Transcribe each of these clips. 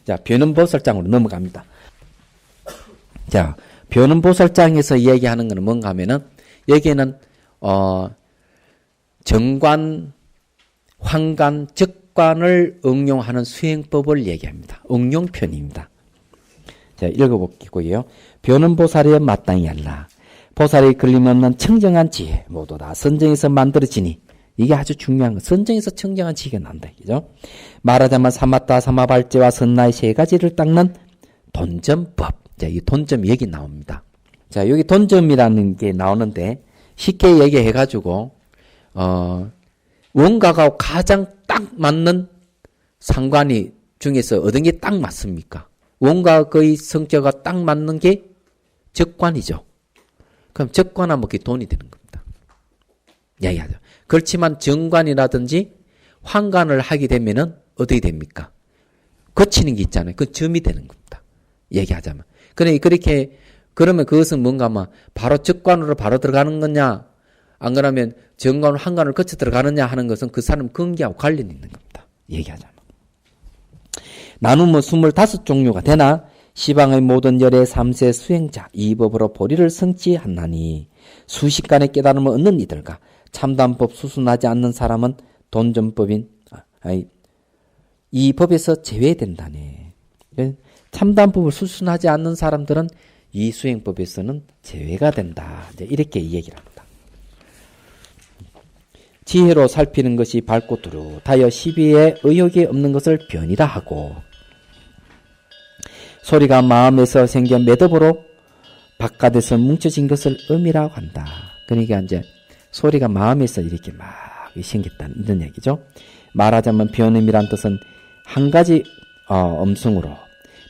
자, 변음보살장으로 넘어갑니다. 자, 변음보살장에서 얘기하는 것은 뭔가 하면은, 여기에는, 정관, 황관, 적관을 응용하는 수행법을 얘기합니다. 응용편입니다. 자, 읽어볼게요. 변음보살의 마땅히 알라. 보살이 걸림없는 청정한 지혜, 모두 다 선정에서 만들어지니, 이게 아주 중요한 거. 선정에서 청정한 지혜가 난다. 그죠? 말하자면 사마타, 사마발제와 선나의 세 가지를 닦는 돈점법. 자, 이 돈점이 여기 나옵니다. 자, 여기 돈점이라는 게 나오는데, 쉽게 얘기해가지고, 원가가 가장 딱 맞는 상관이 중에서 어떤 게 딱 맞습니까? 원가의 성격과 딱 맞는 게 적관이죠. 그럼 적관하면 그게 돈이 되는 겁니다. 이야기하죠. 그렇지만 정관이라든지 황관을 하게 되면은 어떻게 됩니까? 거치는 게 있잖아요. 그 점이 되는 겁니다. 얘기하자면. 그러면 그것은 뭔가 막 바로 적관으로 바로 들어가는 거냐, 안 그러면 정관, 황관을 거쳐 들어가느냐 하는 것은 그 사람 근기하고 관련이 있는 겁니다. 얘기하자면. 나누면 25종류가 되나 시방의 모든 열의 3세 수행자 이 법으로 보리를 성취하나니 수식간의 깨달음을 얻는 이들과 참담법 수순하지 않는 사람은 돈점법인 이 법에서 제외된다네. 참담법을 수순하지 않는 사람들은 이 수행법에서는 제외가 된다. 이렇게 얘기를 합니다. 지혜로 살피는 것이 밝고 뚜렷하여 시비에 의욕이 없는 것을 변이라 하고 소리가 마음에서 생겨 매듭으로 바깥에서 뭉쳐진 것을 음이라고 한다. 그러니까 이제 소리가 마음에서 이렇게 막 생겼다는 이런 얘기죠. 말하자면 변음이란 뜻은 한 가지 음성으로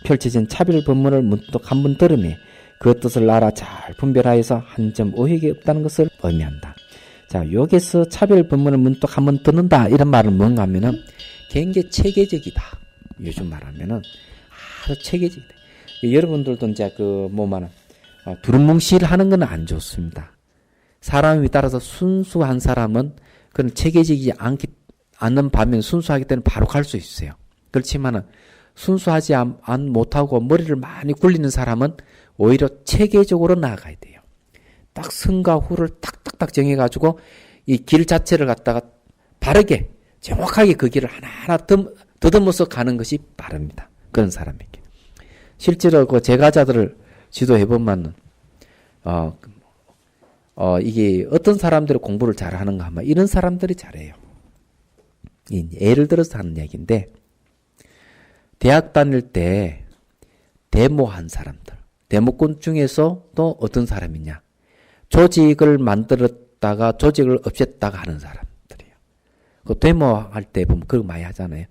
펼쳐진 차별 법문을 문득 한 번 들으며 그 뜻을 알아 잘 분별하여서 한 점 오해가 없다는 것을 의미한다. 자, 여기서 차별 법문을 문득 한 번 듣는다 이런 말은 뭔가 하면은 굉장히 체계적이다. 요즘 말하면은 아주 체계적이다. 여러분들도 이제 두루뭉실 하는 건 안 좋습니다. 사람에 따라서 순수한 사람은 그런 체계적이지 않는 반면 순수하기 때문에 바로 갈 수 있어요. 그렇지만은 순수하지 못하고 머리를 많이 굴리는 사람은 오히려 체계적으로 나아가야 돼요. 딱 승과 후를 딱딱딱 정해가지고 이 길 자체를 갖다가 바르게 정확하게 그 길을 하나하나 더듬어서 가는 것이 빠릅니다. 그런 사람에게. 실제로 그 제가자들을 지도해보면은 이게 어떤 사람들이 공부를 잘하는가 하면 이런 사람들이 잘해요. 예를 들어서 하는 얘기인데 대학 다닐 때 데모한 사람들, 데모꾼 중에서 또 어떤 사람이냐? 조직을 만들었다가 조직을 없앴다가 하는 사람들이에요. 그 데모할 때 보면 그거 많이 하잖아요.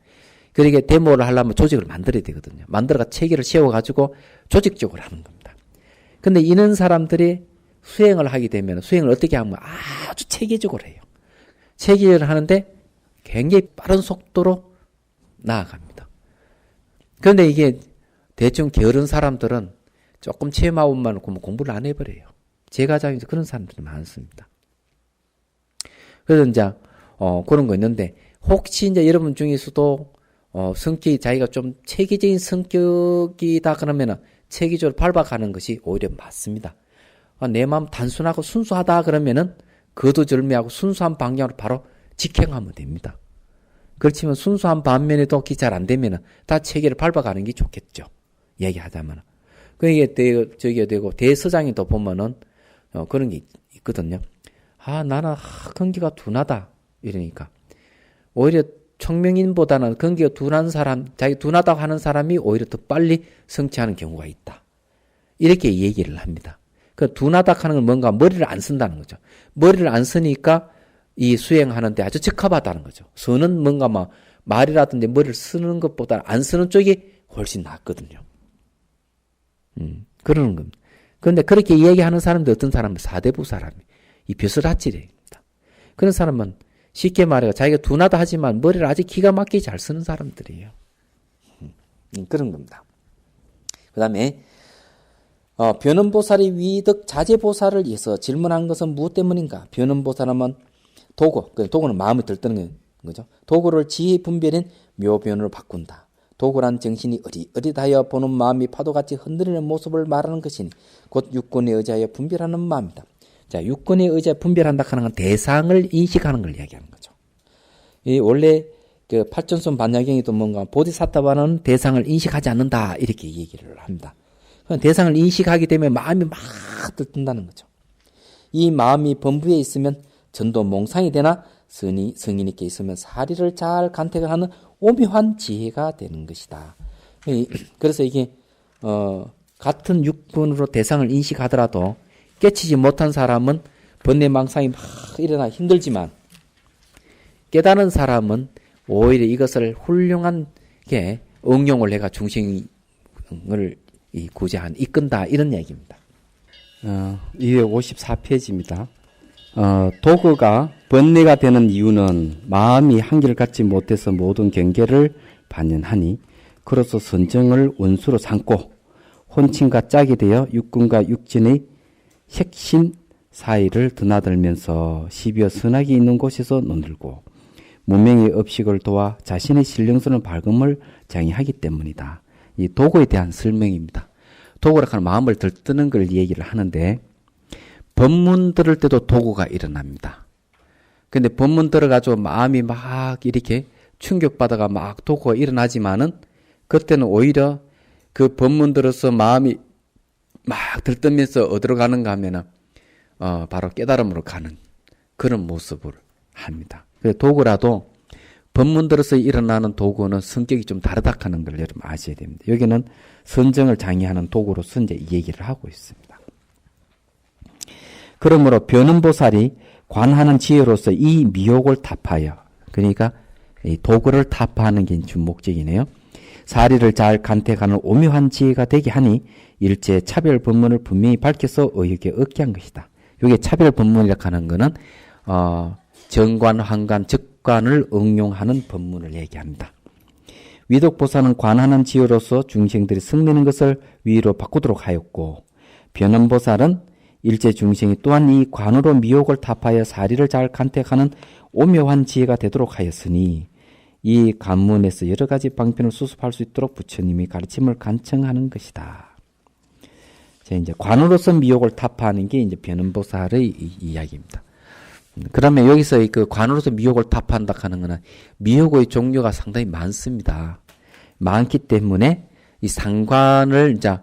그러니까 데모를 하려면 조직을 만들어야 되거든요. 만들어가 체계를 세워가지고 조직적으로 하는 겁니다. 근데 이런 사람들이 수행을 하게 되면 수행을 어떻게 하면 아주 체계적으로 해요. 체계를 하는데 굉장히 빠른 속도로 나아갑니다. 그런데 이게 대충 게으른 사람들은 조금 체마음만 공부를 안 해버려요. 제가장에서 그런 사람들이 많습니다. 그래서 이제 그런 거 있는데 혹시 이제 여러분 중에서도 성격이 자기가 좀 체계적인 성격이다 그러면은 체계적으로 밟아가는 것이 오히려 맞습니다. 내 마음 단순하고 순수하다 그러면은 거두절미하고 순수한 방향으로 바로 직행하면 됩니다. 그렇지만 순수한 반면에도 그게 잘 안 되면은 다 체계를 밟아가는 게 좋겠죠. 얘기하자면. 그게 되고 대서장에 또 보면은 그런 게 있거든요. 나는 근기가 둔하다 이러니까 오히려 청명인보다는 근기가 둔한 사람, 자기 둔하다고 하는 사람이 오히려 더 빨리 성취하는 경우가 있다. 이렇게 얘기를 합니다. 그 둔하다 하는 건 뭔가 머리를 안 쓴다는 거죠. 머리를 안 쓰니까 이 수행하는데 아주 적합하다는 거죠. 쓰는 뭔가 말이라든지 머리를 쓰는 것보다 안 쓰는 쪽이 훨씬 낫거든요. 그러는 겁니다. 그런데 그렇게 얘기하는 사람들 어떤 사람은 사대부 사람이 이 벼슬아찔입니다. 그런 사람은 쉽게 말해서 자기가 둔하다 하지만 머리를 아주 기가 막히게 잘 쓰는 사람들이에요. 그런 겁니다. 그 다음에 변음보살이 위득 자제보살을 위해서 질문한 것은 무엇 때문인가? 변음보살은 도구는 마음에 들뜨는 거죠. 도구를 지혜 분별인 묘변으로 바꾼다. 도구란 정신이 어리어리하여 보는 마음이 파도같이 흔들리는 모습을 말하는 것이니 곧 육군에 의지하여 분별하는 마음이다. 자, 육군에 의지하여 분별한다 하는 건 대상을 인식하는 걸 이야기하는 거죠. 이 원래 그 팔전손 반야경에도 뭔가 보디사타바는 대상을 인식하지 않는다 이렇게 얘기를 합니다. 대상을 인식하게 되면 마음이 막 들뜬다는 거죠. 이 마음이 범부에 있으면 전도 몽상이 되나 성인에게 있으면 사리를 잘 간택을 하는 오묘한 지혜가 되는 것이다. 그래서 이게 같은 육군으로 대상을 인식하더라도 깨치지 못한 사람은 번뇌망상이 막 일어나 힘들지만 깨달은 사람은 오히려 이것을 훌륭하게 응용을 해가 중생을 구제한 이끈다 이런 얘기입니다. 254페이지입니다. 도구가 번뇌가 되는 이유는 마음이 한결 갖지 못해서 모든 경계를 반연하니 그로서 선정을 원수로 삼고 혼친과 짝이 되어 육군과 육진의 핵심 사이를 드나들면서 시비어 선악이 있는 곳에서 논들고 문명의 업식을 도와 자신의 신령스러운 발금을 장애하기 때문이다. 이 도구에 대한 설명입니다. 도구라 하는 마음을 들뜨는 걸 얘기를 하는데 법문 들을 때도 도구가 일어납니다. 근데 법문 들어가지고 마음이 막 이렇게 충격받아가 막 도구가 일어나지만은 그때는 오히려 그 법문 들어서 마음이 막 들뜨면서 어디로 가는가 하면은 바로 깨달음으로 가는 그런 모습을 합니다. 그래서 도구라도 법문 들어서 일어나는 도구는 성격이 좀 다르다 하는 걸 여러분 아셔야 됩니다. 여기는 선정을 장애하는 도구로서 이제 이 얘기를 하고 있습니다. 그러므로 변음보살이 관하는 지혜로서 이 미혹을 타파하여, 그러니까 이 도구를 타파하는 게 주 목적이네요. 사리를 잘 간택하는 오묘한 지혜가 되게 하니 일제 차별 법문을 분명히 밝혀서 의욕에 얻게 한 것이다. 이게 차별 법문이라고 하는 거는 정관, 환관, 적관을 응용하는 법문을 얘기합니다. 위독보살은 관하는 지혜로서 중생들이 성내는 것을 위로 바꾸도록 하였고, 변음보살은 일제 중생이 또한 이 관으로 미혹을 타파하여 사리를 잘 간택하는 오묘한 지혜가 되도록 하였으니 이 관문에서 여러 가지 방편을 수습할 수 있도록 부처님이 가르침을 간청하는 것이다. 자, 이제 관으로서 미혹을 타파하는 게 이제 변음보살의 이야기입니다. 그러면 여기서 그 관으로서 미혹을 타파한다 하는 것은 미혹의 종류가 상당히 많습니다. 많기 때문에 이 상관을 이제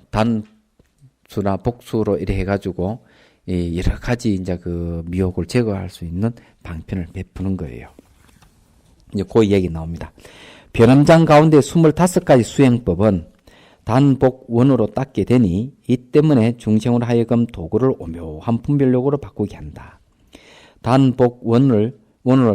단수나 복수로 이래 해가지고 여러 가지 이제 그 미혹을 제거할 수 있는 방편을 베푸는 거예요. 이제 그 얘기 나옵니다. 변음장 가운데 25가지 수행법은 단복원으로 닦게 되니 이 때문에 중생으로 하여금 도구를 오묘한 분별력으로 바꾸게 한다. 단복원으로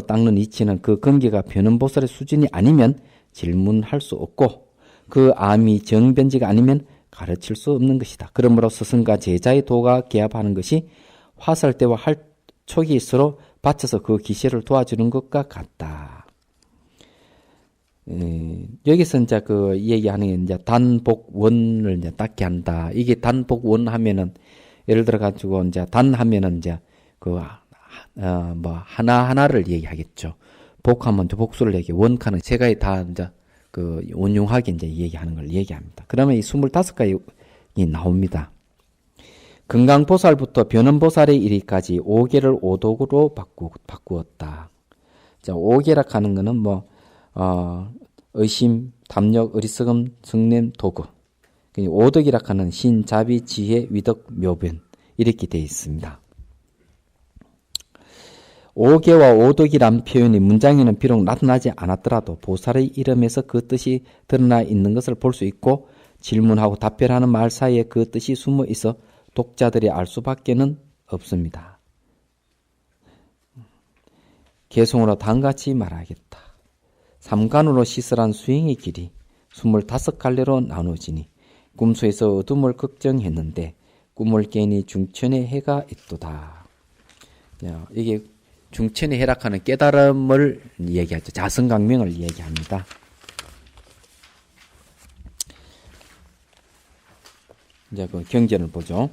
닦는 이치는 그 근기가 변음보살의 수준이 아니면 질문할 수 없고 그 암이 정변지가 아니면 가르칠 수 없는 것이다. 그러므로 스승과 제자의 도가 개합하는 것이 화살대와 할촉이 서로 받쳐서 그 기세를 도와주는 것과 같다. 여기서 이제 그 얘기하는 게 이제 단복원을 이제 닦게 한다. 이게 단복원 하면은 예를 들어 가지고 이제 단 하면은 이제 그 하나하나를 얘기하겠죠. 복하면 이제 복수를 얘기, 원카는 제가 다 이제 그 온용하게 이제 얘기하는 걸 얘기합니다. 그러면 이 25가지 나옵니다. 금강보살부터 변음보살에 이르기까지 5개를 5독으로 바꾸었다. 자, 5개라 하는 거는 의심, 담력, 어리석음, 성냄, 도구. 5덕이라 하는 신, 자비, 지혜, 위덕, 묘변 이렇게 되어 있습니다. 5개와 5덕이란 표현이 문장에는 비록 나타나지 않았더라도 보살의 이름에서 그 뜻이 드러나 있는 것을 볼 수 있고 질문하고 답변하는 말 사이에 그 뜻이 숨어 있어 독자들이 알 수밖에는 없습니다. 개송으로 다음같이 말하겠다. 삼간으로 시설한 수행의 길이 25갈래로 나누어지니 꿈속에서 어둠을 걱정했는데 꿈을 깨니 중천의 해가 있도다. 이게 중천의 해락하는 깨달음을 얘기하죠. 자성강명을 얘기합니다. 이제 그 경전을 보죠.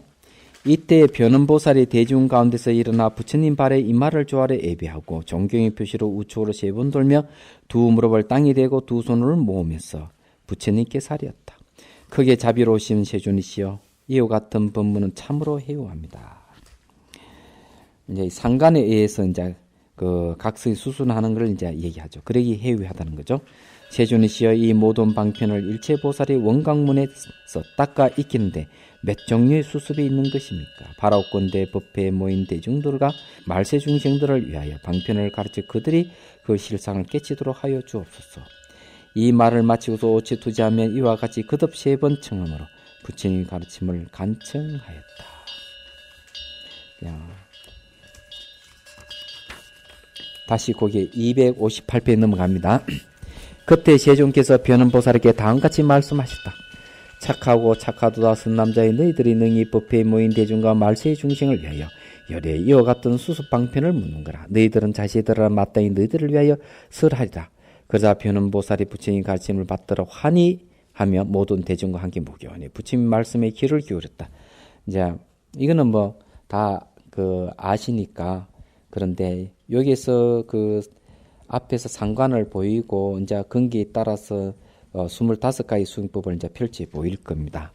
이때 변음보살이 대중 가운데서 일어나 부처님 발에 이마를 조아려 예배하고 존경의 표시로 우측으로 3번 돌며 두 무릎을 땅에 대고 두 손을 모으면서 부처님께 살이었다. 크게 자비로우신 세존이시여 이와 같은 법문은 참으로 해요합니다. 이제 상관에 의해서 이제 그 각성이 수순하는 걸 이제 얘기하죠. 그러기 해요하다는 거죠. 세존이시여 이 모든 방편을 일체 보살이 원광문에서 닦아 익히는데 몇 종류의 수습이 있는 것입니까? 바라옵건대 법회에 모인 대중들과 말세 중생들을 위하여 방편을 가르쳐 그들이 그 실상을 깨치도록 하여 주옵소서. 이 말을 마치고서 오치 투지하면 이와 같이 거듭 3번 청함으로 부처님의 가르침을 간청하였다. 다시 거기 258페이지 넘어갑니다. 그때 세존께서 변음보살에게 다음같이 말씀하셨다. 착하고 착하도다 선남자의 너희들이 능히 법회에 모인 대중과 말세의 중생을 위하여 열에 이와 같은 수습방편을 묻는 거라. 너희들은 자신들을 마땅히 너희들을 위하여 설하리라. 그러자 변음보살이 부처님 가르침을 받도록 환희하며 모든 대중과 함께 모교하니 부처님 말씀에 귀를 기울였다. 이제 이거는 뭐 다 그 아시니까. 그런데 여기서 그 앞에서 상관을 보이고 이제 근기에 따라서 25가지 수행법을 이제 펼쳐 보일 겁니다.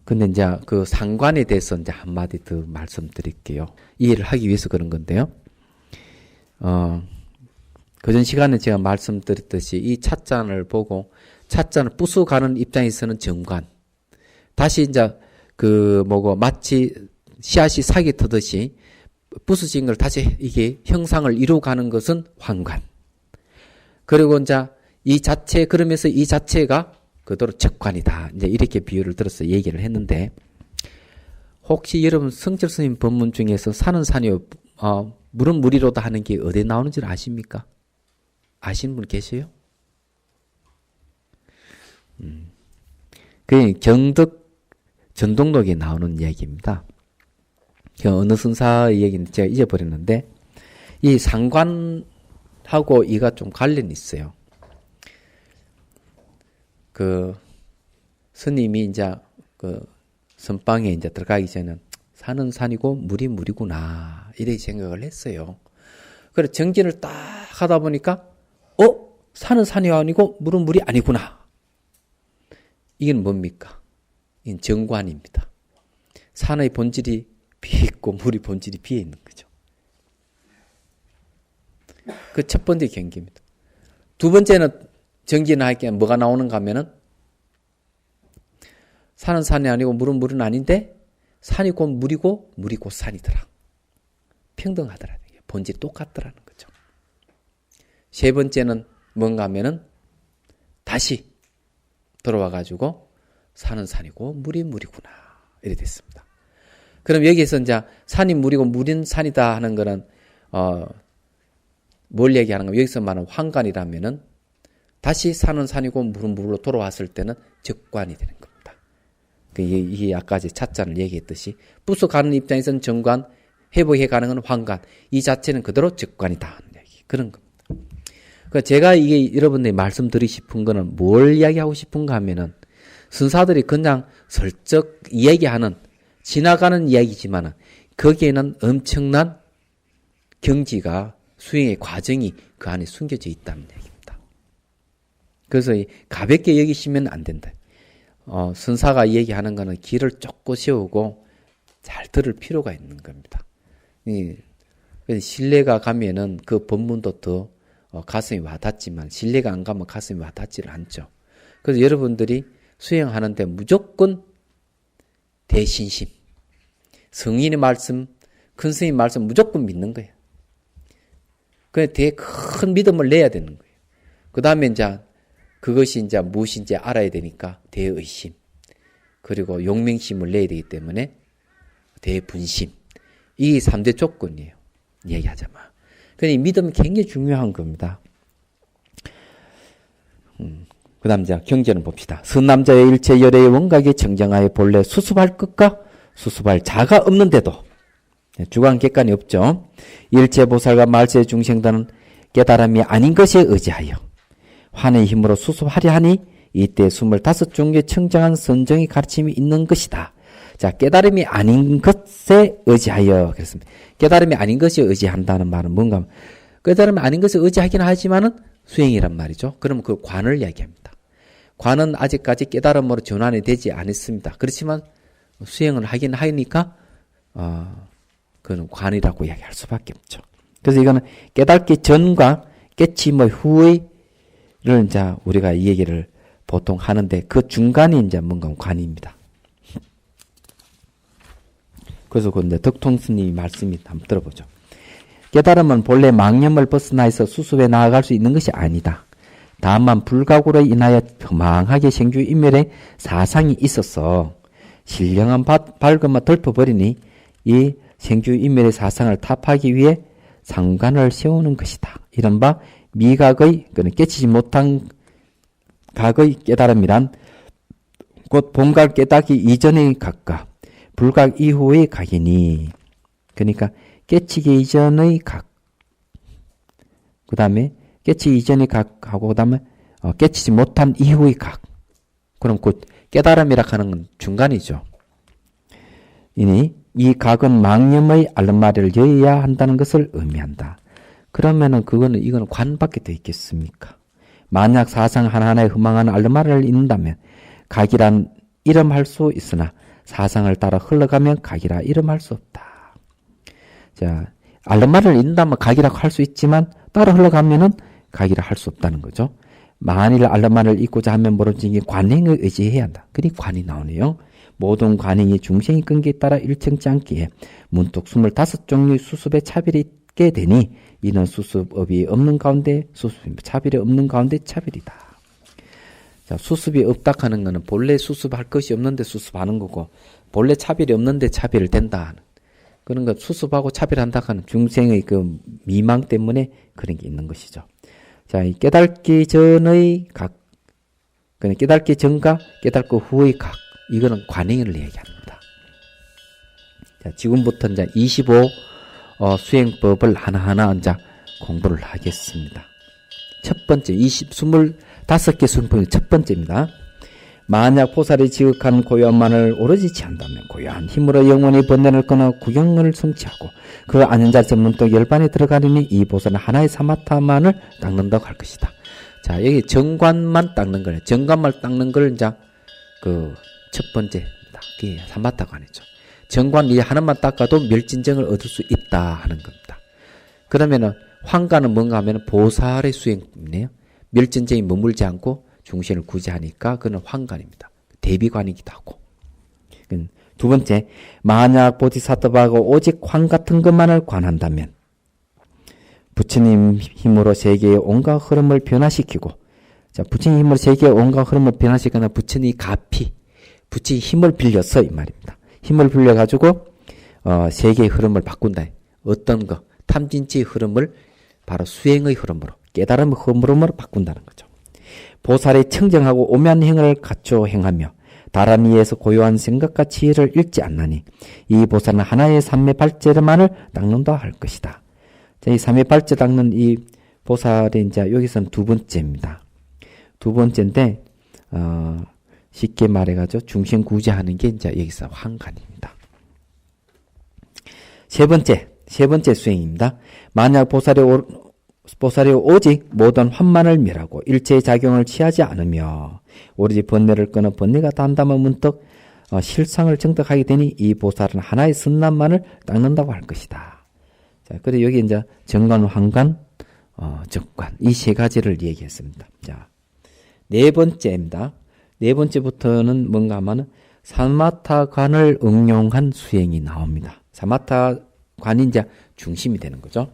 근데 이제 그 상관에 대해서 이제 한마디 더 말씀드릴게요. 이해를 하기 위해서 그런 건데요. 그전 시간에 제가 말씀드렸듯이 이 찻잔을 보고 찻잔을 부숴가는 입장에서는 정관. 다시 이제 그 뭐고 마치 씨앗이 사기 터듯이 부수진 걸 다시 이게 형상을 이루어가는 것은 황관. 그리고 이제 이 자체, 그러면서 이 자체가 그대로 적관이다. 이제 이렇게 비유를 들어서 얘기를 했는데, 혹시 여러분 성철 스님 법문 중에서 산은 산이요, 물은 물이로다 하는 게 어디에 나오는지 아십니까? 아시는 분 계세요? 그 경덕 전동록에 나오는 이야기입니다. 그 어느 선사의 얘기는 제가 잊어버렸는데, 이 상관하고 이가 좀 관련이 있어요. 그 스님이 이제 그 선방에 이제 들어가기 전에는 산은 산이고 물이 물이구나 이렇게 생각을 했어요. 그래서 정진을 딱 하다 보니까 산은 산이 아니고 물은 물이 아니구나. 이건 뭡니까? 이건 정관입니다. 산의 본질이 비어 있고 물이 본질이 비어 있는 거죠. 그 첫 번째 경계입니다. 두 번째는 정진할 게 뭐가 나오는가 하면은 산은 산이 아니고 물은 물은 아닌데 산이 곧 물이고 물이 곧 산이더라. 평등하더라. 본질이 똑같더라는 거죠. 세 번째는 뭔가 하면은 다시 돌아와 가지고 산은 산이고 물이 물이구나. 이렇게 됐습니다. 그럼 여기에서 이제 산이 물이고 물은 산이다 하는 거는 뭘 얘기하는 거예요? 여기서 말하는 황관이라면은 다시 산은 산이고 물은 물로 돌아왔을 때는 적관이 되는 겁니다. 이게 아까 찻잔을 얘기했듯이 부숴가는 입장에서는 정관, 회복해가는 건 황관, 이 자체는 그대로 적관이다 하는 얘기. 그런 겁니다. 그러니까 제가 이게 여러분들이 말씀드리고 싶은 거는 뭘 이야기하고 싶은가 하면은 선사들이 그냥 슬쩍 이야기하는 지나가는 이야기지만은 거기에는 엄청난 경지가 수행의 과정이 그 안에 숨겨져 있다는 얘기입니다. 그래서 가볍게 여기시면 안 된다. 선사가 얘기하는 거는 길을 쫓고 세우고 잘 들을 필요가 있는 겁니다. 신뢰가 가면은 그 법문도 더 가슴이 와닿지만 신뢰가 안 가면 가슴이 와닿지를 않죠. 그래서 여러분들이 수행하는데 무조건 대신심, 성인의 말씀, 큰 스님 말씀 무조건 믿는 거예요. 그래 되게 큰 믿음을 내야 되는 거예요. 그 다음에 이제 그것이 이제 무엇인지 알아야 되니까 대의심, 그리고 용맹심을 내야 되기 때문에 대분심, 이 3대 조건이에요. 얘기하자면. 그러니 믿음이 굉장히 중요한 겁니다. 그 다음 이제 경전을 봅시다. 선남자의 일체 열애의 원각에 정정하여 본래 수습할 것과 수습할 자가 없는데도 주관객관이 없죠. 일체보살과 말세 중생들은 깨달음이 아닌 것에 의지하여 환의 힘으로 수습하려 하니 이때 25종의 청정한 선정의 가르침이 있는 것이다. 자, 깨달음이 아닌 것에 의지하여 그랬습니다. 깨달음이 아닌 것에 의지한다는 말은 뭔가, 깨달음이 아닌 것에 의지하긴 하지만은 수행이란 말이죠. 그럼 그 관을 이야기합니다. 관은 아직까지 깨달음으로 전환이 되지 않았습니다. 그렇지만 수행을 하긴 하니까 그는 관이라고 이야기할 수밖에 없죠. 그래서 이거는 깨닫기 전과 깨침의 후의를 이제 우리가 이 얘기를 보통 하는데 그 중간이 이제 뭔가 관입니다. 그래서 그 이제 덕통 스님이 말씀이 한번 들어보죠. 깨달음은 본래 망념을 벗어나 있어 수습에 나아갈 수 있는 것이 아니다. 다만 불각으로 인하여 평망하게 생주인멸의 사상이 있어서 신령한 밝음을 덮어버리니 이 생주인멸의 사상을 타파하기 위해 상관을 세우는 것이다. 이른바 미각의 깨치지 못한 각의 깨달음이란 곧 본각 깨닫기 이전의 각과 불각 이후의 각이니, 그러니까 깨치기 이전의 각, 그 다음에 깨치기 이전의 각하고 그 다음에 깨치지 못한 이후의 각. 그럼 그 깨달음이라 하는 건 중간이죠. 이니 이 각은 망념의 알른마리를 여어야 한다는 것을 의미한다. 그러면은 이거는 관밖에 더 있겠습니까? 만약 사상 하나하나에 흠망하는 알른마리를 잇는다면 각이란 이름할 수 있으나 사상을 따라 흘러가면 각이라 이름할 수 없다. 자, 알른마리를 잇는다면 각이라고 할 수 있지만 따라 흘러가면은 각이라 할 수 없다는 거죠. 만일 알른마리를 잇고자 하면 모름지기 관행을 의지해야 한다. 그니 관이 나오네요. 모든 관행이 중생의 끈기에 따라 일정치 않기에 문득 25종류의 수습의 차별이 있게 되니 이는 수습업이 없는 가운데 차별이 없는 가운데 차별이다. 자, 수습이 없다 하는 것은 본래 수습할 것이 없는데 수습하는 거고 본래 차별이 없는데 차별을 된다 하는 그런 것. 수습하고 차별한다 하는 중생의 그 미망 때문에 그런 게 있는 것이죠. 자, 이 깨닫기 전의 각, 그러니까 깨닫기 전과 깨닫고 후의 각, 이거는 관행을 얘기합니다. 자, 지금부터 이제 25 수행법을 하나하나 이제 공부를 하겠습니다. 첫 번째, 25개 수행법의 첫 번째입니다. 만약 보살이 지극한 고요함만을 오로지 취한다면 고요한 힘으로 영원히 번뇌를 끊어 구경을 성취하고 그 앉은 자리에서 문득 열반에 들어가려니 이 보살은 하나의 사마타만을 닦는다고 할 것이다. 자, 여기 정관만 닦는 거예요. 정관만 닦는 걸 이제 그 첫 번째입니다. 그게 사마타관이죠. 정관 이 하나만 닦아도 멸진정을 얻을 수 있다 하는 겁니다. 그러면은 환관은 뭔가 하면 보살의 수행이네요. 멸진정이 머물지 않고 중생을 구제하니까 그는 환관입니다. 대비관이기도 하고. 두 번째, 만약 보디사트바가 오직 환 같은 것만을 관한다면 부처님 힘으로 세계의 온갖 흐름을 변화시키고, 자, 부처님 힘으로 세계의 온갖 흐름을 변화시키거나 부처님 가피, 부처님 힘을 빌려서 이 말입니다. 힘을 빌려가지고 세계의 흐름을 바꾼다. 어떤 거? 탐진치의 흐름을 바로 수행의 흐름으로, 깨달음의 흐름으로 바꾼다는 거죠. 보살이 청정하고 오묘한 행을 갖춰 행하며 다른 이에서 고요한 생각과 지혜를 잃지 않나니 이 보살은 하나의 삼매발제만을 닦는다 할 것이다. 자, 이 삼매발제 닦는 이 보살이 이제 여기서는 두 번째입니다. 두 번째인데 쉽게 말해가지고 중생 구제하는 게 이제 여기서 환관입니다. 세 번째 수행입니다. 만약 보살이 오직 모든 환만을 멸하고 일체의 작용을 취하지 않으며 오로지 번뇌를 끊어 번뇌가 단다면 문득 실상을 정득하게 되니 이 보살은 하나의 선남만을 닦는다고 할 것이다. 자, 그래서 여기 이제 정관, 환관, 적관 이 세 가지를 얘기했습니다. 자, 네 번째입니다. 네 번째부터는 뭔가 하면은 사마타관을 응용한 수행이 나옵니다. 사마타관이 이제 중심이 되는 거죠.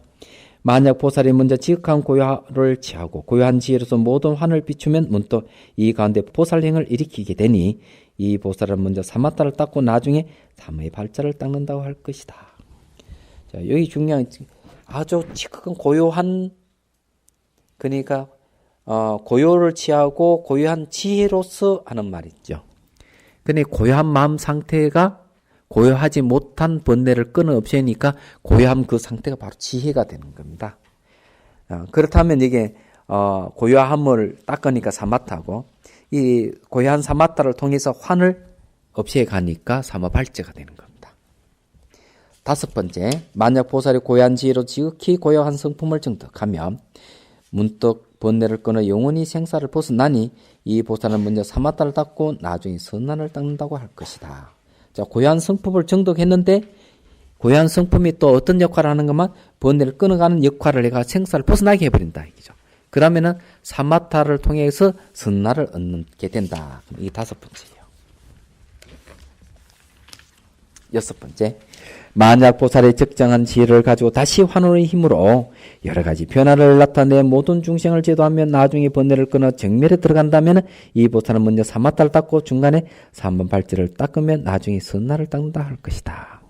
만약 보살이 먼저 지극한 고요를 취하고 고요한 지혜로서 모든 환을 비추면 문득 이 가운데 보살행을 일으키게 되니 이 보살은 먼저 사마타를 닦고 나중에 삼의 발자를 닦는다고 할 것이다. 자, 여기 중요한 아주 지극한 고요한, 그러니까 고요를 취하고 고요한 지혜로서 하는 말이죠. 근데 고요한 마음 상태가 고요하지 못한 번뇌를 끊어 없애니까 고요함 그 상태가 바로 지혜가 되는 겁니다. 그렇다면 이게 고요함을 닦으니까 사마타고 이 고요한 사마타를 통해서 환을 없애가니까 삼업할제가 되는 겁니다. 다섯 번째, 만약 보살이 고요한 지혜로 지극히 고요한 성품을 증득하면 문득 번뇌를 끊어 영원히 생사를 벗어나니 이 보살은 먼저 사마타를 닦고 나중에 선난을 닦는다고 할 것이다. 자, 고요한 성품을 증득했는데 고요한 성품이 또 어떤 역할을 하는 것만 번뇌를 끊어가는 역할을 해가 생사를 벗어나게 해버린다. 이죠. 그러면은 사마타를 통해서 선난을 얻게 된다. 이 다섯 번째예요. 여섯 번째, 만약 보살의 적정한 지혜를 가지고 다시 환원의 힘으로 여러 가지 변화를 나타내 모든 중생을 제도하며 나중에 번뇌를 끊어 정멸에 들어간다면 이 보살은 먼저 사마타를 닦고 중간에 삼번발제를 닦으면 나중에 선나를 닦는다 할 것이다.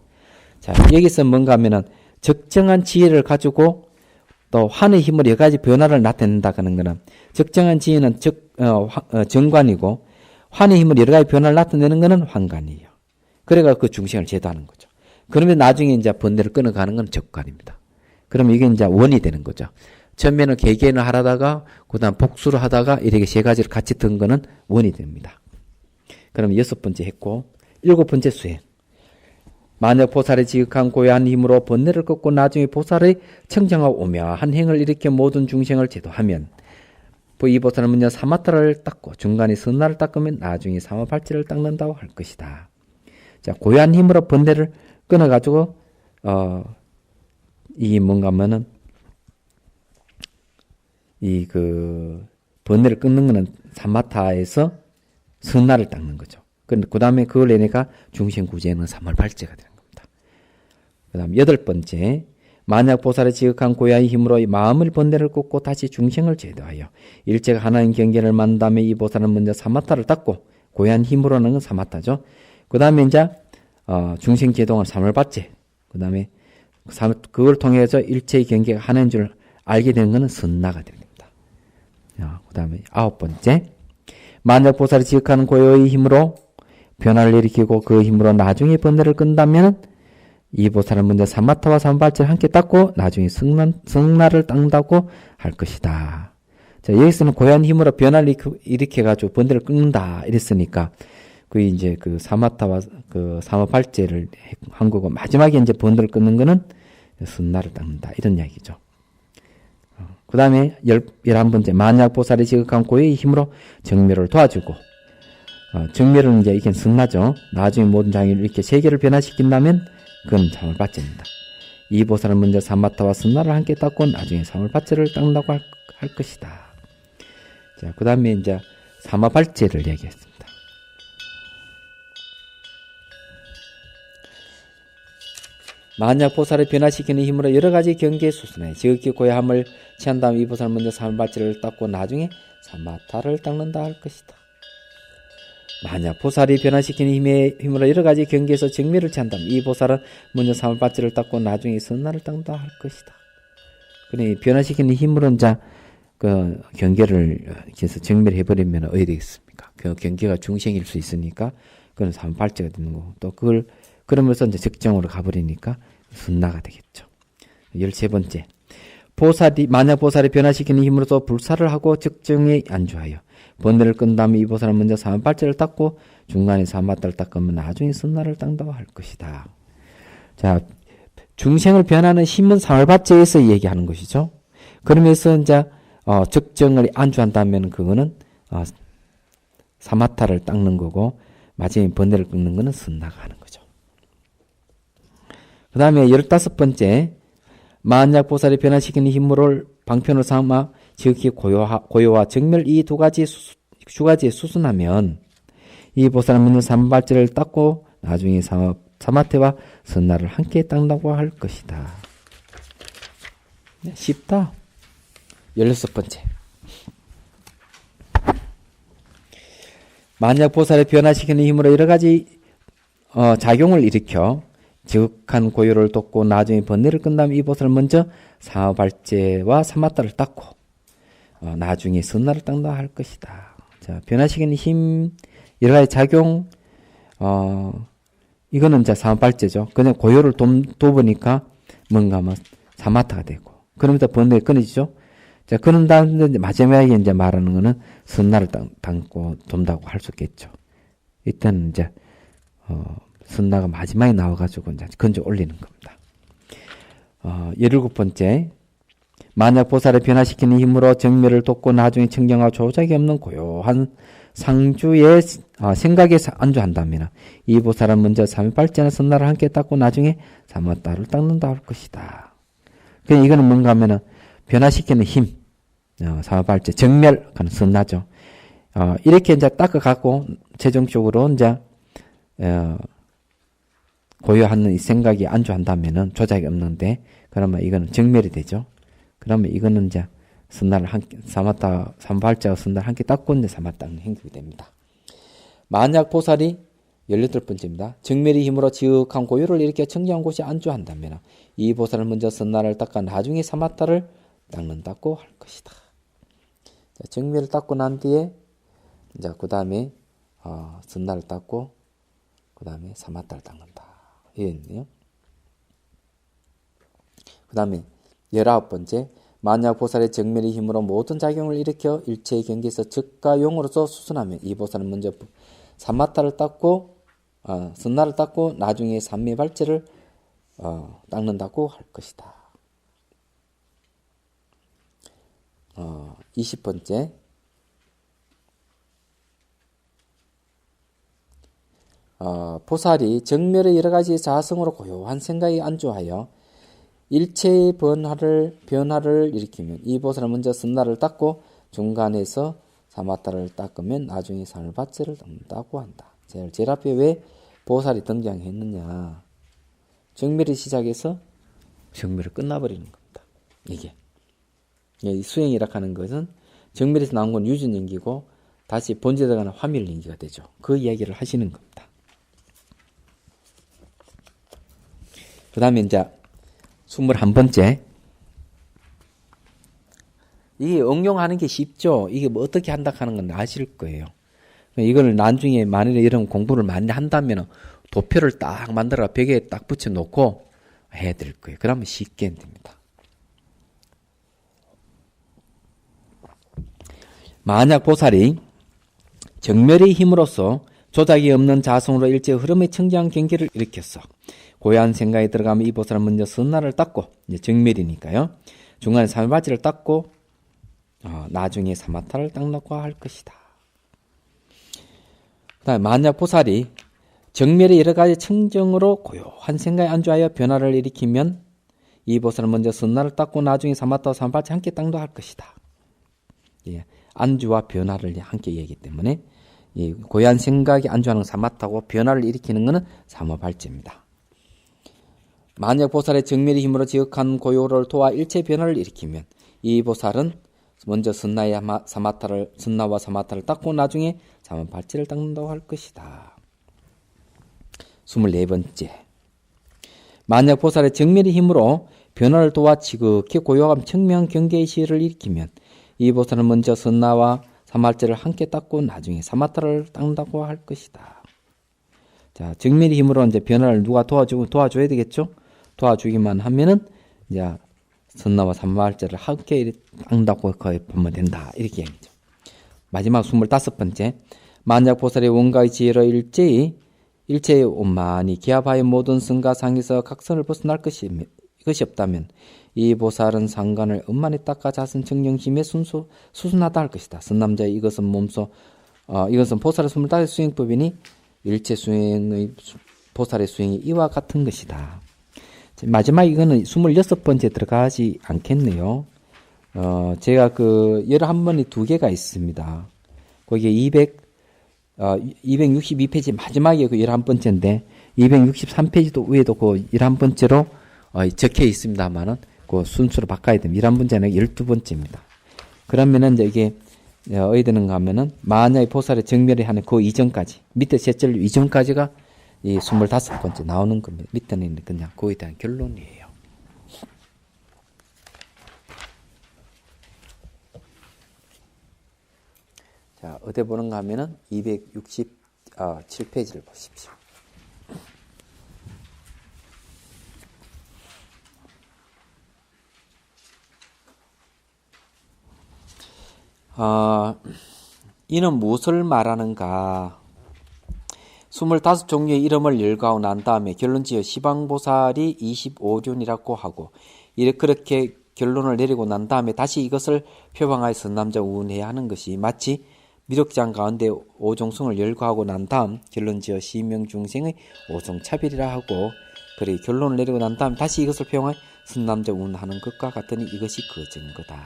자, 여기서 뭔가 하면은 적정한 지혜를 가지고 또 환의 힘으로 여러 가지 변화를 나타낸다 하는 거는 적정한 지혜는 정관이고 환의 힘으로 여러 가지 변화를 나타내는 거는 환관이에요. 그래가 그 중생을 제도하는 거죠. 그러면 나중에 이제 번뇌를 끊어가는 건 적관입니다. 그러면 이게 이제 원이 되는 거죠. 처음에는 개개인을 하다가, 그 다음 복수를 하다가 이렇게 세 가지를 같이 든 거는 원이 됩니다. 그럼 여섯 번째 했고, 일곱 번째 수행. 만약 보살의 지극한 고요한 힘으로 번뇌를 끊고 나중에 보살의 청정하고 오묘한 행을 일으켜 모든 중생을 제도하면 이 보살은 먼저 사마타를 닦고 중간에 선나를 닦으면 나중에 사마발제를 닦는다고 할 것이다. 자, 고요한 힘으로 번뇌를 끊어가지고, 이게 뭔가 하면은, 번뇌를 끊는 거는 사마타에서 선나를 닦는 거죠. 그 다음에 그걸 내니까 중생구제는 삼월발제가 되는 겁니다. 그 다음 여덟 번째, 만약 보살의 지극한 고야의 힘으로 마음을 번뇌를 끊고 다시 중생을 제도하여 일체가 하나인 경계를 만든 다음에 이 보살은 먼저 사마타를 닦고 고야한 힘으로는 건 사마타죠. 그 다음에 이제 중생 제동을 삼월발제. 그 다음에 그걸 통해서 일체의 경계가 하나인 줄 알게 되는 것은 선나가 됩니다. 그 다음에 아홉 번째, 만약 보살이 지극한 고요의 힘으로 변화를 일으키고 그 힘으로 나중에 번뇌를 끈다면 이 보살은 먼저 사마타와 삼발제를 함께 닦고 나중에 성나를 닦는다고 할 것이다. 자, 여기서는 고요한 힘으로 변화를 일으켜가지고 번뇌를 끊는다 이랬으니까 그 사마타와 그 사마발제를 한 거고 마지막에 이제 번뇌를 끊는 거는 선나를 닦는다 이런 이야기죠. 그 다음에 11번째, 만약 보살이 지극한 고요의 힘으로 정멸을 도와주고 정멸은 이제 이게 선나죠. 나중에 모든 장애를 이렇게 세계를 변화시킨다면 그건 사마발제입니다. 이 보살은 먼저 사마타와 선나를 함께 닦고 나중에 사마발제를 닦는다고 할 것이다. 자, 그 다음에 이제 사마발제를 얘기했습니다. 만약 보살을 변화시키는 힘으로 여러 가지 경계의 수순에 지극히 고요함을 취한 다음 이 보살은 먼저 사마발제를 닦고 나중에 사마타를 닦는다 할 것이다. 만약 보살이 변화시키는 힘으로 여러 가지 경계에서 정멸을 취한 다음 이 보살은 먼저 사마발제를 닦고 나중에 선나를 닦는다 할 것이다. 그러니 변화시키는 힘으로 이제 그 경계를 해서 정멸해버리면 어디 되겠습니까? 그 경계가 중생일 수 있으니까 그건 사마발제가 되는 거고 또 그걸 그러면서 이제 적정으로 가버리니까 선나가 되겠죠. 13번째. 만약 보살이 변화시키는 힘으로서 불사를 하고 적정에 안주하여 번뇌를 끈 다음에 이 보살은 먼저 사마발제를 닦고 중간에 사마타를 닦으면 나중에 선나를 닦는다고 할 것이다. 자, 중생을 변하는 힘은 사마발제에서 얘기하는 것이죠. 그러면서 이제 적정을 안주한다면 그거는 사마타를 닦는 거고 마지막에 번뇌를 끊는 거는 선나가 하는 거죠. 그 다음에 15번째, 만약 보살이 변화시키는 힘으로 방편을 삼아 지극히 고요와 정멸 이 두 가지에 수순하면 이 보살은 먼저 사마발제를 닦고 나중에 사마태와 선나를 함께 닦는다고 할 것이다. 쉽다. 16번째. 만약 보살이 변화시키는 힘으로 여러 가지 작용을 일으켜 지극한 고요를 돕고 나중에 번뇌를 끝나면 이 보살은 먼저 사마발제와 사마타를 닦고 나중에 선나를 닦는다 할 것이다. 자, 변화시키는 힘, 여러 가지 작용, 이거는 이제 사마발제죠. 그냥 고요를 돕으니까 뭔가 뭐 사마타가 되고, 그러면서 번뇌가 끊어지죠. 자, 그런 다음에 마지막에 이제 말하는 거는 선나를 닦고 돕다고 할 수 있겠죠. 일단 이제 선나가 마지막에 나와가지고 이제 건져 올리는 겁니다. 17번째. 만약 보살을 변화시키는 힘으로 정멸을 돕고 나중에 청정하고 조작이 없는 고요한 상주의 생각에 안주한다면 이 보살은 먼저 삼위발전의 선나를 함께 닦고 나중에 사마타를 닦는다 할 것이다. 그러니까 이거는 뭔가 하면은 변화시키는 힘, 삼위발전, 정멸하는 선나죠. 이렇게 이제 닦아갖고 최종적으로 이제 고요한 이 생각이 안주한다면은 조작이 없는데 그러면 이거는 정멸이 되죠. 그러면 이거는 이제 선나를 함께 사마타 삼발자와 선나를 함께 닦고 이제 사마타는 행복이 됩니다. 만약 보살이 18번째입니다. 정멸의 힘으로 지극한 고요를 일으켜 청정한 곳에 안주한다면 이 보살은 먼저 선나를 닦아 나중에 사마타를 닦는다고 할 것이다. 자, 정멸을 닦고 난 뒤에 이제 그 다음에 선나를 닦고 그 다음에 사마타를 닦는다. 이랬네요. 그 다음에 19번째. 만약 보살의 정멸의 힘으로 모든 작용을 일으켜 일체의 경계에서 적과 용으로서 수순하면 이 보살은 먼저 사마타를 닦고 선나를 닦고 나중에 삼미발제를 닦는다고 할 것이다. 20번째. 보살이 정멸의 여러 가지 자성으로 고요한 생각에 안주하여 일체의 변화를 일으키면 이 보살은 먼저 선나를 닦고 중간에서 사마타를 닦으면 나중에 삼위발제를 닦는다고 한다. 제일 앞에 왜 보살이 등장했느냐. 정멸의 시작에서 정멸이 끝나버리는 겁니다. 이게 수행이라 하는 것은 정멸에서 나온 건 유전연기고 다시 본질에 들어가는 화밀연기가 되죠. 그 이야기를 하시는 겁니다. 그 다음에 이제 21번째. 이게 응용하는 게 쉽죠. 이게 뭐 어떻게 한다 하는 건 아실 거예요. 이걸 나중에 만일에 이런 공부를 많이 한다면 도표를 딱 만들어 벽에 딱 붙여 놓고 해야 될 거예요. 그러면 쉽게 됩니다. 만약 보살이 정멸의 힘으로써 조작이 없는 자성으로 일제 흐름의 청정한 경계를 일으켰어. 고요한 생각에 들어가면 이 보살은 먼저 선나를 닦고, 이제 정멸이니까요. 중간에 삼위발제를 닦고, 나중에 사마타를 닦는다고 할 것이다. 그 다음에 만약 보살이 정멸의 여러 가지 청정으로 고요한 생각에 안주하여 변화를 일으키면 이 보살은 먼저 선나를 닦고 나중에 사마타와 삼위발제 함께 닦는다고 할 것이다. 예, 안주와 변화를 함께 얘기하기 때문에 고요한 생각에 안주하는 사마타고 변화를 일으키는 것은 삼위발제입니다. 만약 보살의 정멸의 힘으로 지극한 고요를 도와 일체 변화를 일으키면 이 보살은 먼저 선나와 사마타를 닦고 나중에 삼위발제를 닦는다고 할 것이다. 24번째. 만약 보살의 정멸의 힘으로 변화를 도와 지극히 고요함 청명 경계의 시를 일으키면 이 보살은 먼저 선나와 삼위발제를 함께 닦고 나중에 사마타를 닦는다고 할 것이다. 자, 정멸의 힘으로 이제 변화를 누가 도와줘야 되겠죠? 도와주기만 하면은 이제 선나와 삼위발제를 함께 닦는다고 보면 된다. 이렇게 얘기죠. 마지막 25번째. 만약 보살의 원가의 지혜로 일체의 원만히 기압하여 모든 선과 상에서 각선을 벗어날 것이 없다면 이 보살은 상관을 엄만히 닦아 자선 정령심에 수순하다 할 것이다. 선남자 이것은 보살의 25 수행법이니 일체 수행의 보살의 수행이 이와 같은 것이다. 마지막 이거는 26번째 들어가지 않겠네요. 제가 11번이 2개가 있습니다. 거기에 262페이지 마지막에 11번째인데 263페이지도 위에도 11번째로 적혀 있습니다만은 그 순서로 바꿔야 됩니다. 11번째는 12번째입니다. 그러면은 이제 이게 어디 되는가 하면은 만약에 보살의 정멸이 하는 그 이전까지 밑에 세 절 이전까지가 이 25번째 나오는 겁니다. 밑에는 그냥 그거에 대한 결론이에요. 자, 어디 보는가 하면은 267페이지를 보십시오. 이는 무엇을 말하는가? 25종류의 이름을 열거하고 난 다음에 결론지어 시방보살이 25륜이라고 하고 그렇게 결론을 내리고 난 다음에 다시 이것을 표방하여 선남자 우운해야 하는 것이 마치 미륵장 가운데 오종성을 열거하고 난 다음 결론지어 시명중생의 오성차별이라 하고 그래 결론을 내리고 난 다음 다시 이것을 표현하여 선남자 우운하는 것과 같으니 이것이 그 증거다.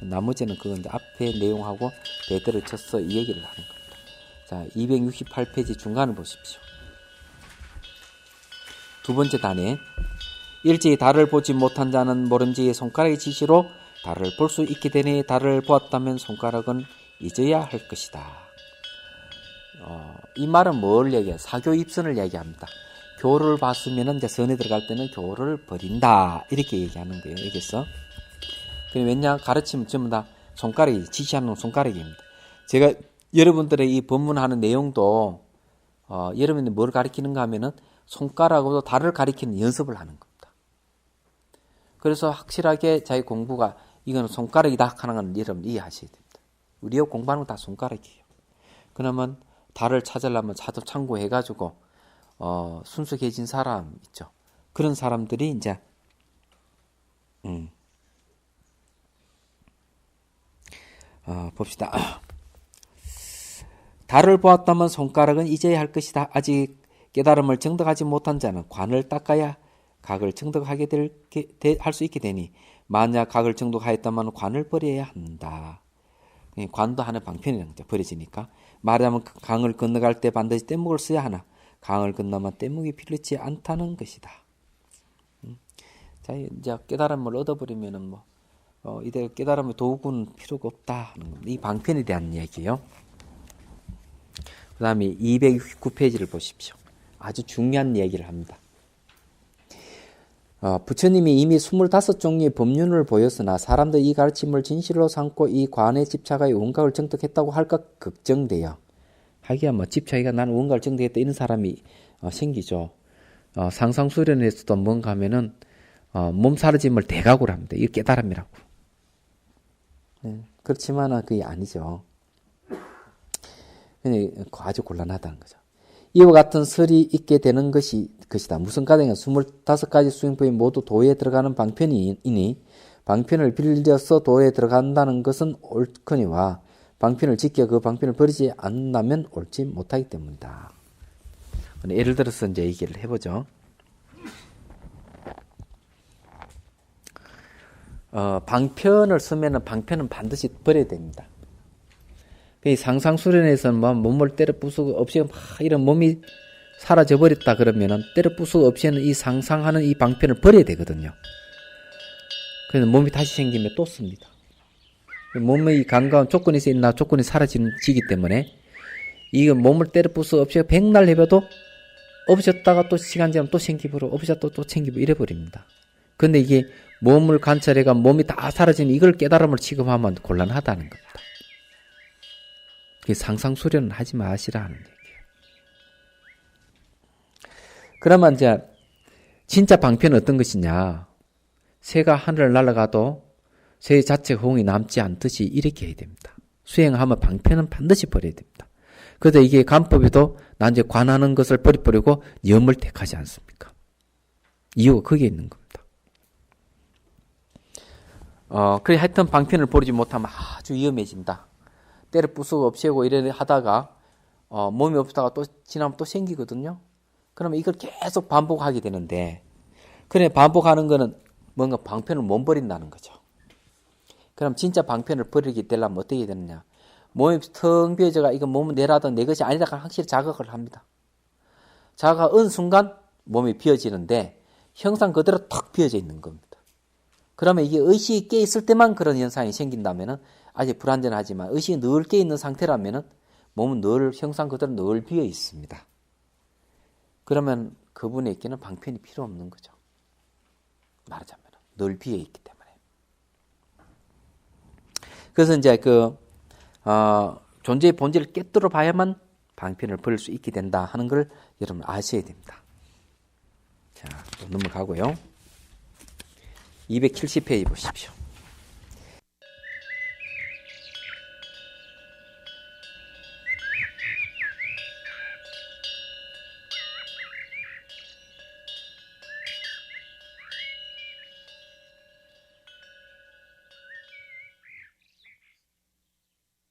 나머지는 그건 앞에 내용하고 배들을 쳐서 이 얘기를 하는 겁니다. 자, 268페이지 중간을 보십시오. 두 번째 단에 일제히 달을 보지 못한 자는 모름지기의 손가락의 지시로 달을 볼 수 있게 되니 달을 보았다면 손가락은 잊어야 할 것이다. 이 말은 뭘 얘기해요? 사교 입선을 얘기합니다. 교를 봤으면 이제 선에 들어갈 때는 교를 버린다. 이렇게 얘기하는 거예요. 여기서. 왜냐? 가르치면 전부 다 손가락이, 지시하는 손가락입니다. 제가 여러분들의 이 법문하는 내용도, 여러분이 뭘 가리키는가 하면은 손가락으로 달을 가리키는 연습을 하는 겁니다. 그래서 확실하게 자기 공부가 이거는 손가락이다 하는 건 여러분 이해하셔야 됩니다. 우리가 공부하는 건 다 손가락이에요. 그러면 달을 찾으려면 자도 참고해가지고 순수해진 사람 있죠. 그런 사람들이 이제 봅시다. 달을 보았다면 손가락은 잊어야 할 것이다. 아직 깨달음을 정득하지 못한 자는 관을 닦아야 각을 정득하게 할 수 있게 되니 만약 각을 정득하였다면 관을 버려야 한다. 관도 하는 방편이라는 거죠. 버려지니까. 말하자면 강을 건너갈 때 반드시 뗏목을 써야 하나 강을 건너면 뗏목이 필요치 않다는 것이다. 자, 이제 깨달음을 얻어버리면은 이대 깨달음의 도구는 필요가 없다 하는 겁니다. 이 방편에 대한 얘기예요. 그 다음에 269페이지를 보십시오. 아주 중요한 얘기를 합니다. 부처님이 이미 25종류의 법륜을 보였으나 사람들 이 가르침을 진실로 삼고 이 관에 집착하여 원각을 정득했다고 할까 걱정돼요. 하기야 집착이가 나는 원각을 정득했다 이런 사람이 생기죠. 상상수련에서도 뭔가 하면은 몸 사라짐을 대각으로 합니다. 이게 깨달음이라고. 그렇지만 그게 아니죠. 아주 곤란하다는 거죠. 이와 같은 설이 있게 되는 것이다. 무슨 가정에 25가지 수행법이 모두 도에 들어가는 방편이니 방편을 빌려서 도에 들어간다는 것은 옳거니와 방편을 지켜 그 방편을 버리지 않는다면 옳지 못하기 때문이다. 예를 들어서 이제 얘기를 해보죠. 방편을 쓰면은 방편은 반드시 버려야 됩니다. 상상수련에서는 몸을 때려 부수고 없이 막 이런 몸이 사라져 버렸다 그러면은 때려 부수고 없이는 이 상상하는 이 방편을 버려야 되거든요. 그래서 몸이 다시 생기면 또 씁니다. 몸의 감가운 조건이 있나 조건이 사라지기 때문에 이거 몸을 때려 부수고 없이 백날 해봐도 없어졌다가 또 시간 지나면 또 생기버려 없어졌다 또 생기버려 이래버립니다. 근데 이게 몸을 관찰해가 몸이 다 사라지는 이걸 깨달음을 취급하면 곤란하다는 겁니다. 상상수련은 하지 마시라 하는 얘기예요. 그러면 이제 진짜 방편은 어떤 것이냐? 새가 하늘을 날아가도 새 자체 호응이 남지 않듯이 이렇게 해야 됩니다. 수행하면 방편은 반드시 버려야 됩니다. 그래서 이게 간법에도 난 이제 관하는 것을 버리고 염을 택하지 않습니까? 이유가 거기에 있는 겁니다. 그래 하여튼 방편을 버리지 못하면 아주 위험해진다. 때려 부수고 없애고 이래 하다가 몸이 없다가 또 지나면 또 생기거든요. 그러면 이걸 계속 반복하게 되는데 그래 반복하는 거는 뭔가 방편을 못 버린다는 거죠. 그럼 진짜 방편을 버리게 되려면 어떻게 되느냐. 몸이 텅 비어져가 이거 몸은 내라던 내 것이 아니다 확실히 자각을 합니다. 자각한 순간 몸이 비어지는데 형상 그대로 탁 비어져 있는 겁니다. 그러면 이게 의식이 깨 있을 때만 그런 현상이 생긴다면은 아직 불완전하지만 의식이 늘 깨 있는 상태라면은 몸은 늘 형상 그대로 늘 비어 있습니다. 그러면 그분에게는 방편이 필요 없는 거죠. 말하자면 늘 비어 있기 때문에. 그래서 이제 존재의 본질을 깨뜨려 봐야만 방편을 버릴 수 있게 된다 하는 걸 여러분 아셔야 됩니다. 자, 또 넘어가고요. 270페이지 보십시오.